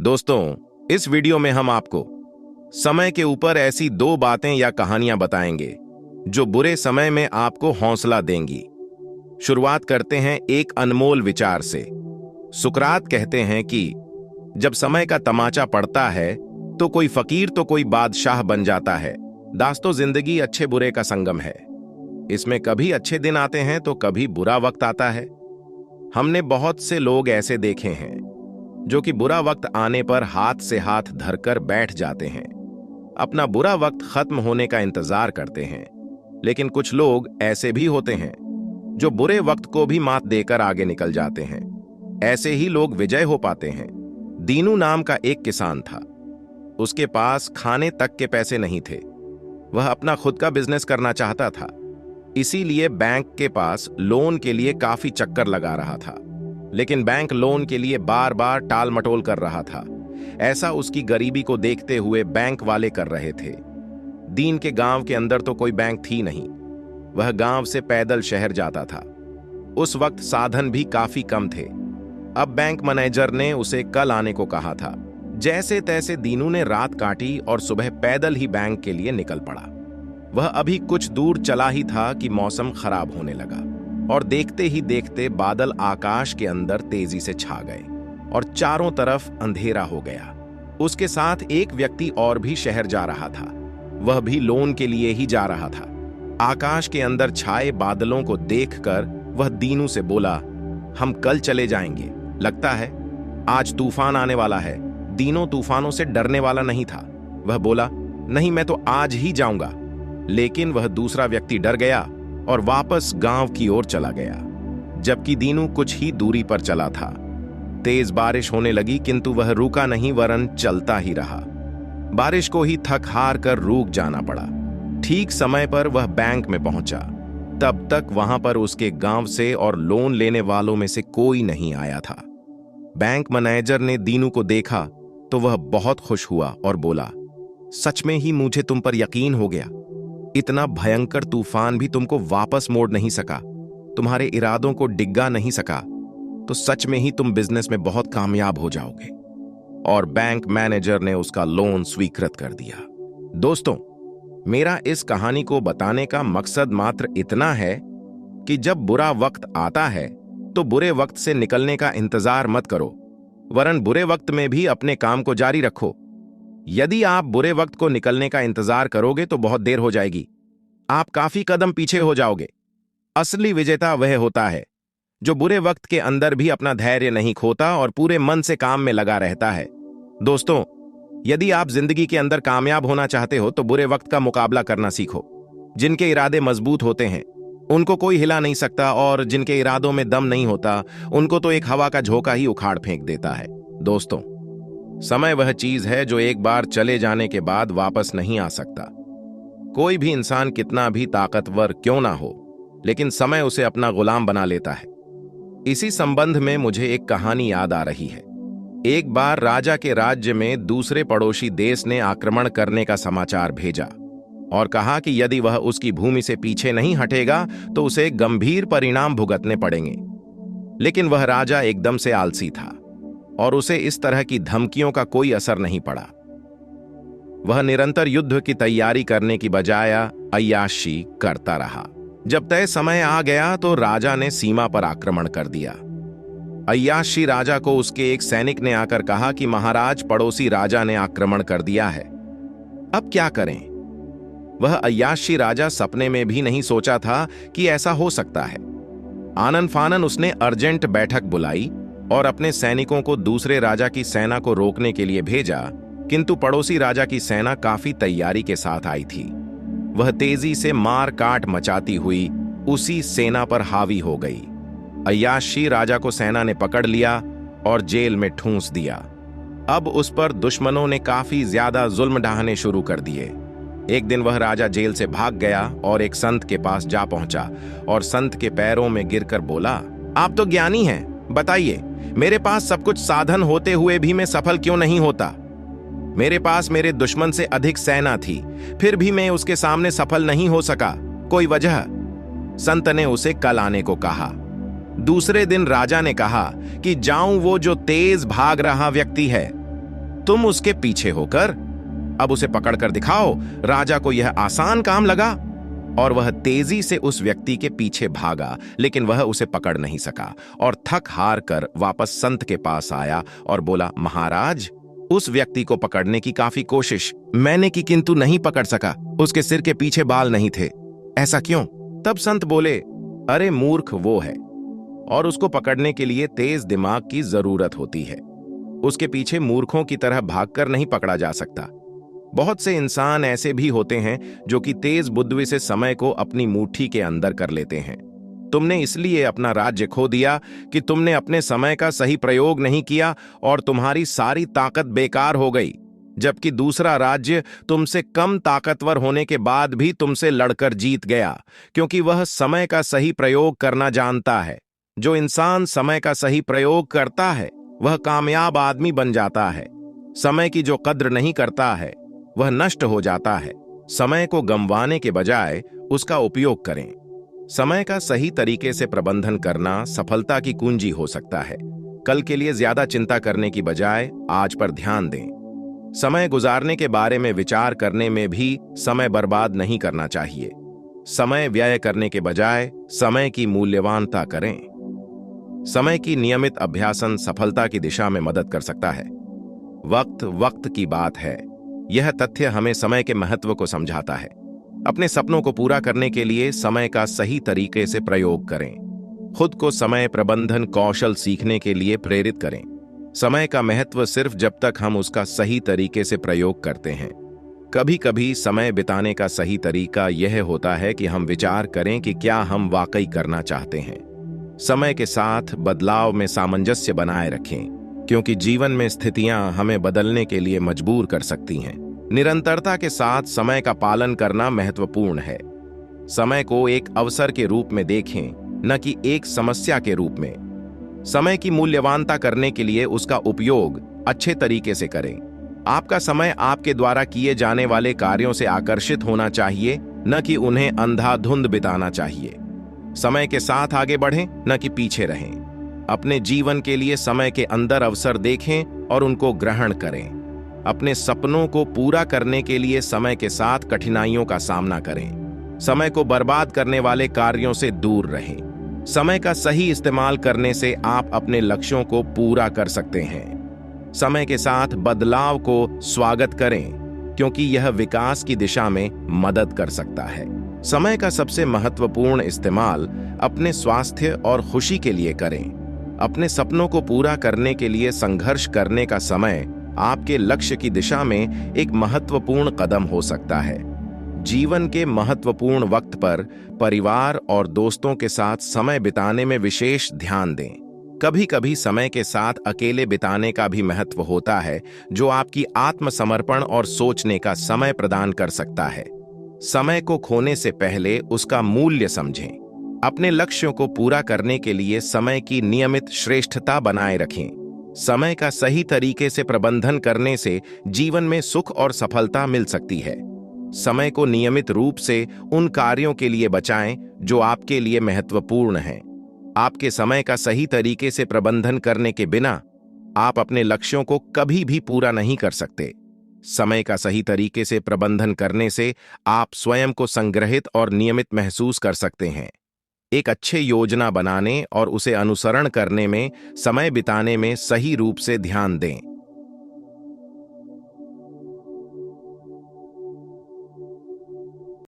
दोस्तों, इस वीडियो में हम आपको समय के ऊपर ऐसी दो बातें या कहानियां बताएंगे जो बुरे समय में आपको हौसला देंगी। शुरुआत करते हैं एक अनमोल विचार से। सुकरात कहते हैं कि जब समय का तमाचा पड़ता है तो कोई फकीर तो कोई बादशाह बन जाता है। दास्तों, जिंदगी अच्छे बुरे का संगम है। इसमें कभी अच्छे दिन आते हैं तो कभी बुरा वक्त आता है। हमने बहुत से लोग ऐसे देखे हैं जो कि बुरा वक्त आने पर हाथ से हाथ धरकर बैठ जाते हैं, अपना बुरा वक्त खत्म होने का इंतजार करते हैं। लेकिन कुछ लोग ऐसे भी होते हैं जो बुरे वक्त को भी मात देकर आगे निकल जाते हैं। ऐसे ही लोग विजय हो पाते हैं। दीनू नाम का एक किसान था। उसके पास खाने तक के पैसे नहीं थे। वह अपना खुद का बिजनेस करना चाहता था, इसीलिए बैंक के पास लोन के लिए काफी चक्कर लगा रहा था। लेकिन बैंक लोन के लिए बार बार टाल मटोल कर रहा था। ऐसा उसकी गरीबी को देखते हुए बैंक वाले कर रहे थे। दीन के गांव के अंदर तो कोई बैंक थी नहीं। वह गांव से पैदल शहर जाता था। उस वक्त साधन भी काफी कम थे। अब बैंक मैनेजर ने उसे कल आने को कहा था। जैसे तैसे दीनू ने रात काटी और सुबह पैदल ही बैंक के लिए निकल पड़ा। वह अभी कुछ दूर चला ही था कि मौसम खराब होने लगा और देखते ही देखते बादल आकाश के अंदर तेजी से छा गए और चारों तरफ अंधेरा हो गया। उसके साथ एक व्यक्ति और भी शहर जा रहा था। वह भी लोन के लिए ही जा रहा था। आकाश के अंदर छाए बादलों को देखकर वह दीनू से बोला, हम कल चले जाएंगे, लगता है आज तूफान आने वाला है। दीनू तूफानों से डरने वाला नहीं था। वह बोला, नहीं, मैं तो आज ही जाऊंगा। लेकिन वह दूसरा व्यक्ति डर गया और वापस गांव की ओर चला गया, जबकि दीनू कुछ ही दूरी पर चला था। तेज बारिश होने लगी, किंतु वह रुका नहीं, वरन चलता ही रहा। बारिश को ही थक हार कर रुक जाना पड़ा। ठीक समय पर वह बैंक में पहुंचा। तब तक वहां पर उसके गांव से और लोन लेने वालों में से कोई नहीं आया था। बैंक मैनेजर ने दीनू को देखा तो वह बहुत खुश हुआ और बोला, सच में ही मुझे तुम पर यकीन हो गया। इतना भयंकर तूफान भी तुमको वापस मोड़ नहीं सका, तुम्हारे इरादों को डिग्गा नहीं सका, तो सच में ही तुम बिजनेस में बहुत कामयाब हो जाओगे। और बैंक मैनेजर ने उसका लोन स्वीकृत कर दिया। दोस्तों, मेरा इस कहानी को बताने का मकसद मात्र इतना है कि जब बुरा वक्त आता है तो बुरे वक्त से निकलने का इंतजार मत करो, वरन बुरे वक्त में भी अपने काम को जारी रखो। यदि आप बुरे वक्त को निकलने का इंतजार करोगे तो बहुत देर हो जाएगी। आप काफी कदम पीछे हो जाओगे। असली विजेता वह होता है जो बुरे वक्त के अंदर भी अपना धैर्य नहीं खोता और पूरे मन से काम में लगा रहता है। दोस्तों, यदि आप जिंदगी के अंदर कामयाब होना चाहते हो तो बुरे वक्त का मुकाबला करना सीखो। जिनके इरादे मजबूत होते हैं उनको कोई हिला नहीं सकता, और जिनके इरादों में दम नहीं होता उनको तो एक हवा का झोंका ही उखाड़ फेंक देता है। दोस्तों, समय वह चीज है जो एक बार चले जाने के बाद वापस नहीं आ सकता। कोई भी इंसान कितना भी ताकतवर क्यों ना हो, लेकिन समय उसे अपना गुलाम बना लेता है। इसी संबंध में मुझे एक कहानी याद आ रही है। एक बार राजा के राज्य में दूसरे पड़ोसी देश ने आक्रमण करने का समाचार भेजा और कहा कि यदि वह उसकी भूमि से पीछे नहीं हटेगा तो उसे गंभीर परिणाम भुगतने पड़ेंगे। लेकिन वह राजा एकदम से आलसी था और उसे इस तरह की धमकियों का कोई असर नहीं पड़ा। वह निरंतर युद्ध की तैयारी करने की बजाय अय्याशी करता रहा। जब तय समय आ गया तो राजा ने सीमा पर आक्रमण कर दिया। अय्याशी राजा को उसके एक सैनिक ने आकर कहा कि महाराज, पड़ोसी राजा ने आक्रमण कर दिया है, अब क्या करें? वह अय्याशी राजा सपने में भी नहीं सोचा था कि ऐसा हो सकता है। आनन फानन उसने अर्जेंट बैठक बुलाई और अपने सैनिकों को दूसरे राजा की सेना को रोकने के लिए भेजा, किंतु पड़ोसी राजा की सेना काफी तैयारी के साथ आई थी। वह तेजी से मार काट मचाती हुई उसी सेना पर हावी हो गई। अय्याशी राजा को सेना ने पकड़ लिया और जेल में ठूंस दिया। अब उस पर दुश्मनों ने काफी ज्यादा जुल्म ढाहने शुरू कर दिए। एक दिन वह राजा जेल से भाग गया और एक संत के पास जा पहुंचा और संत के पैरों में गिरकर बोला, आप तो ज्ञानी हैं, बताइए मेरे पास सब कुछ साधन होते हुए भी मैं सफल क्यों नहीं होता? मेरे पास मेरे दुश्मन से अधिक सेना थी, फिर भी मैं उसके सामने सफल नहीं हो सका, कोई वजह? संत ने उसे कल आने को कहा। दूसरे दिन राजा ने कहा कि जाऊं वो जो तेज भाग रहा व्यक्ति है, तुम उसके पीछे होकर अब उसे पकड़कर दिखाओ। राजा को यह आसान काम लगा और वह तेजी से उस व्यक्ति के पीछे भागा, लेकिन वह उसे पकड़ नहीं सका और थक हार कर वापस संत के पास आया और बोला, महाराज, उस व्यक्ति को पकड़ने की काफी कोशिश मैंने की, किंतु नहीं पकड़ सका। उसके सिर के पीछे बाल नहीं थे। ऐसा क्यों? तब संत बोले, अरे मूर्ख, वो है और उसको पकड़ने के लिए तेज दिमाग की जरूरत होती है। उसके पीछे मूर्खों की तरह भागकर नहीं पकड़ा जा सकता। बहुत से इंसान ऐसे भी होते हैं जो कि तेज बुद्धि से समय को अपनी मुट्ठी के अंदर कर लेते हैं। तुमने इसलिए अपना राज्य खो दिया कि तुमने अपने समय का सही प्रयोग नहीं किया और तुम्हारी सारी ताकत बेकार हो गई, जबकि दूसरा राज्य तुमसे कम ताकतवर होने के बाद भी तुमसे लड़कर जीत गया, क्योंकि वह समय का सही प्रयोग करना जानता है। जो इंसान समय का सही प्रयोग करता है वह कामयाब आदमी बन जाता है। समय की जो कद्र नहीं करता है वह नष्ट हो जाता है। समय को गंवाने के बजाय उसका उपयोग करें। समय का सही तरीके से प्रबंधन करना सफलता की कुंजी हो सकता है। कल के लिए ज्यादा चिंता करने की बजाय आज पर ध्यान दें। समय गुजारने के बारे में विचार करने में भी समय बर्बाद नहीं करना चाहिए। समय व्यय करने के बजाय समय की मूल्यवानता करें। समय की नियमित अभ्यासन सफलता की दिशा में मदद कर सकता है। वक्त वक्त की बात है। यह तथ्य हमें समय के महत्व को समझाता है। अपने सपनों को पूरा करने के लिए समय का सही तरीके से प्रयोग करें। खुद को समय प्रबंधन कौशल सीखने के लिए प्रेरित करें। समय का महत्व सिर्फ जब तक हम उसका सही तरीके से प्रयोग करते हैं। कभी कभी समय बिताने का सही तरीका यह होता है कि हम विचार करें कि क्या हम वाकई करना चाहते हैं। समय के साथ बदलाव में सामंजस्य बनाए रखें, क्योंकि जीवन में स्थितियां हमें बदलने के लिए मजबूर कर सकती हैं। निरंतरता के साथ समय का पालन करना महत्वपूर्ण है। समय को एक अवसर के रूप में देखें, न कि एक समस्या के रूप में। समय की मूल्यवानता करने के लिए उसका उपयोग अच्छे तरीके से करें। आपका समय आपके द्वारा किए जाने वाले कार्यों से आकर्षित होना चाहिए, न कि उन्हें अंधाधुंध बिताना चाहिए। समय के साथ आगे बढ़ें, न कि पीछे रहें। अपने जीवन के लिए समय के अंदर अवसर देखें और उनको ग्रहण करें। अपने सपनों को पूरा करने के लिए समय के साथ कठिनाइयों का सामना करें। समय को बर्बाद करने वाले कार्यों से दूर रहें। समय का सही इस्तेमाल करने से आप अपने लक्ष्यों को पूरा कर सकते हैं। समय के साथ बदलाव को स्वागत करें, क्योंकि यह विकास की दिशा में मदद कर सकता है। समय का सबसे महत्वपूर्ण इस्तेमाल अपने स्वास्थ्य और खुशी के लिए करें। अपने सपनों को पूरा करने के लिए संघर्ष करने का समय आपके लक्ष्य की दिशा में एक महत्वपूर्ण कदम हो सकता है। जीवन के महत्वपूर्ण वक्त पर परिवार और दोस्तों के साथ समय बिताने में विशेष ध्यान दें। कभी कभी समय के साथ अकेले बिताने का भी महत्व होता है, जो आपकी आत्मसमर्पण और सोचने का समय प्रदान कर सकता है। समय को खोने से पहले उसका मूल्य समझें। अपने लक्ष्यों को पूरा करने के लिए समय की नियमित श्रेष्ठता बनाए रखें। समय का सही तरीके से प्रबंधन करने से जीवन में सुख और सफलता मिल सकती है। समय को नियमित रूप से उन कार्यों के लिए बचाएं जो आपके लिए महत्वपूर्ण हैं। आपके समय का सही तरीके से प्रबंधन करने के बिना आप अपने लक्ष्यों को कभी भी पूरा नहीं कर सकते। समय का सही तरीके से प्रबंधन करने से आप स्वयं को संग्रहित और नियमित महसूस कर सकते हैं। एक अच्छे योजना बनाने और उसे अनुसरण करने में समय बिताने में सही रूप से ध्यान दें।